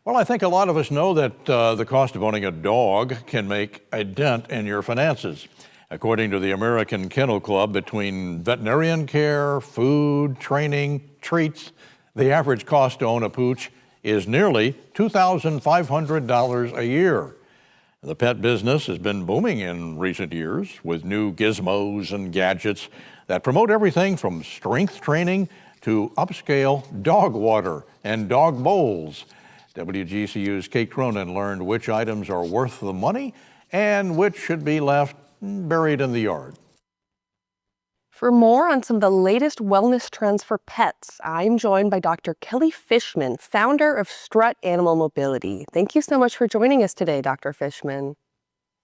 Well, I think a lot of us know that the cost of owning a dog can make a dent in your finances. According to the American Kennel Club, between veterinarian care, food, training, treats, the average cost to own a pooch is nearly $2,500 a year. The pet business has been booming in recent years with new gizmos and gadgets that promote everything from strength training to upscale dog water and dog bowls. WGCU's Kate Cronin learned which items are worth the money and which should be left buried in the yard. For more on some of the latest wellness trends for pets, I'm joined by Dr. Kelly Fishman, founder of Strut Animal Mobility. Thank you so much for joining us today, Dr. Fishman.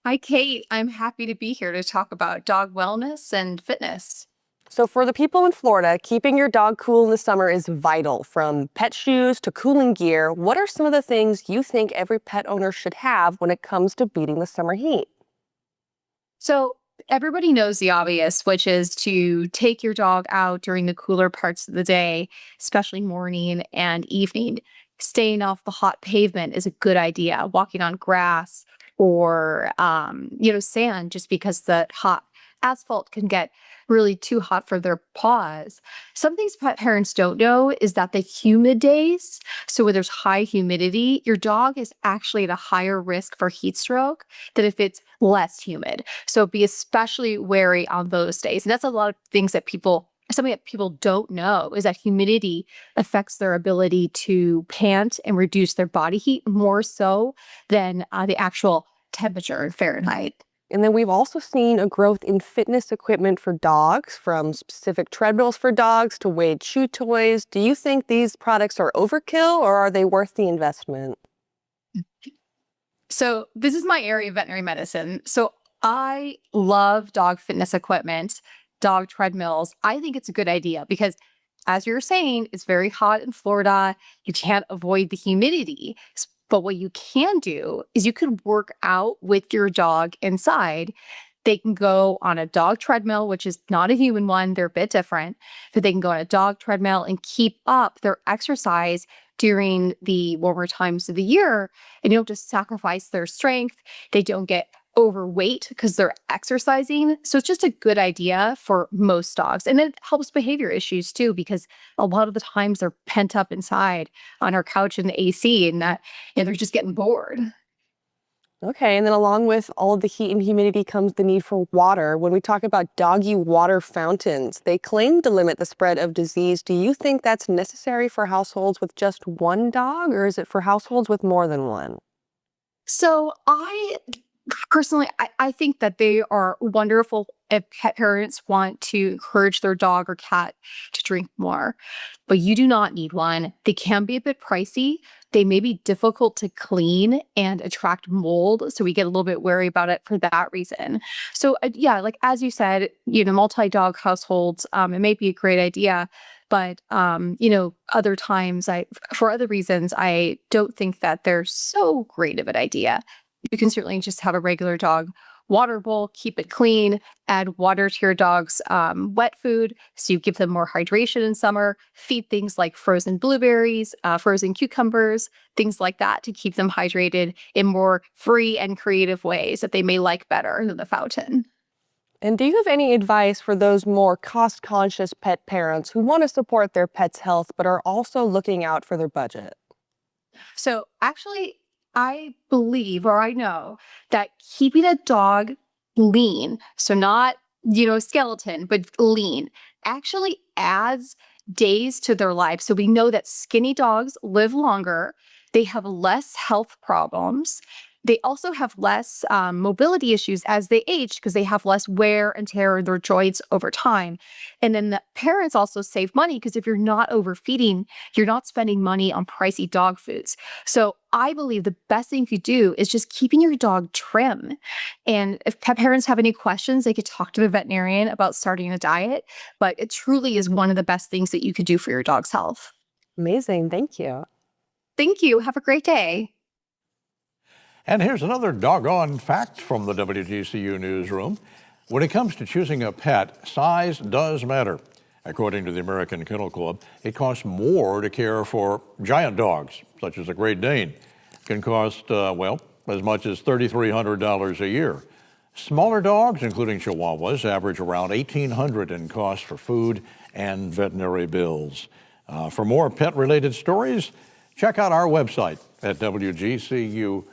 Hi, Kate. I'm happy to be here to talk about dog wellness and fitness. So for the people in Florida, keeping your dog cool in the summer is vital. From pet shoes to cooling gear, what are some of the things you think every pet owner should have when it comes to beating the summer heat? So everybody knows the obvious, which is to take your dog out during the cooler parts of the day, especially morning and evening. Staying off the hot pavement is a good idea. Walking on grass or, sand, just because the hot asphalt can get really too hot for their paws. Some things pet parents don't know is that the humid days, so when there's high humidity, your dog is actually at a higher risk for heat stroke than if it's less humid. So be especially wary on those days. And that's a lot of things that something that people don't know is that humidity affects their ability to pant and reduce their body heat more so than the actual temperature in Fahrenheit. And then we've also seen a growth in fitness equipment for dogs, from specific treadmills for dogs to weighted chew toys. Do you think these products are overkill or are they worth the investment? So this is my area of veterinary medicine. So I love dog fitness equipment, dog treadmills. I think it's a good idea because, as you're saying, it's very hot in Florida. You can't avoid the humidity. But what you can do is you can work out with your dog inside. They can go on a dog treadmill, which is not a human one. They're a bit different. But they can go on a dog treadmill and keep up their exercise during the warmer times of the year. And you don't just sacrifice their strength. They don't get overweight because they're exercising. So it's just a good idea for most dogs. And it helps behavior issues too, because a lot of the times they're pent up inside on our couch in the AC and they're just getting bored. Okay, and then along with all of the heat and humidity comes the need for water. When we talk about doggy water fountains, they claim to limit the spread of disease. Do you think that's necessary for households with just one dog, or is it for households with more than one? So personally, I think that they are wonderful if pet parents want to encourage their dog or cat to drink more, but you do not need one. They can be a bit pricey. They may be difficult to clean and attract mold, so we get a little bit wary about it for that reason. So like as you said, multi-dog households, it may be a great idea, but other times, for other reasons, I don't think that they're so great of an idea. You can certainly just have a regular dog water bowl, keep it clean, add water to your dog's wet food so you give them more hydration in summer, feed things like frozen blueberries, frozen cucumbers, things like that to keep them hydrated in more free and creative ways that they may like better than the fountain. And do you have any advice for those more cost-conscious pet parents who want to support their pet's health but are also looking out for their budget? So actually, I believe, or I know, that keeping a dog lean, so not, skeleton, but lean, actually adds days to their life. So we know that skinny dogs live longer. They have less health problems. They also have less mobility issues as they age because they have less wear and tear in their joints over time. And then the parents also save money because if you're not overfeeding, you're not spending money on pricey dog foods. So I believe the best thing you do is just keeping your dog trim. And if pet parents have any questions, they could talk to the veterinarian about starting a diet. But it truly is one of the best things that you could do for your dog's health. Amazing. Thank you. Thank you. Have a great day. And here's another doggone fact from the WGCU newsroom. When it comes to choosing a pet, size does matter. According to the American Kennel Club, it costs more to care for giant dogs, such as a Great Dane. can cost, well, as much as $3,300 a year. Smaller dogs, including Chihuahuas, average around $1,800 in cost for food and veterinary bills. For more pet-related stories, check out our website at wgcu.org.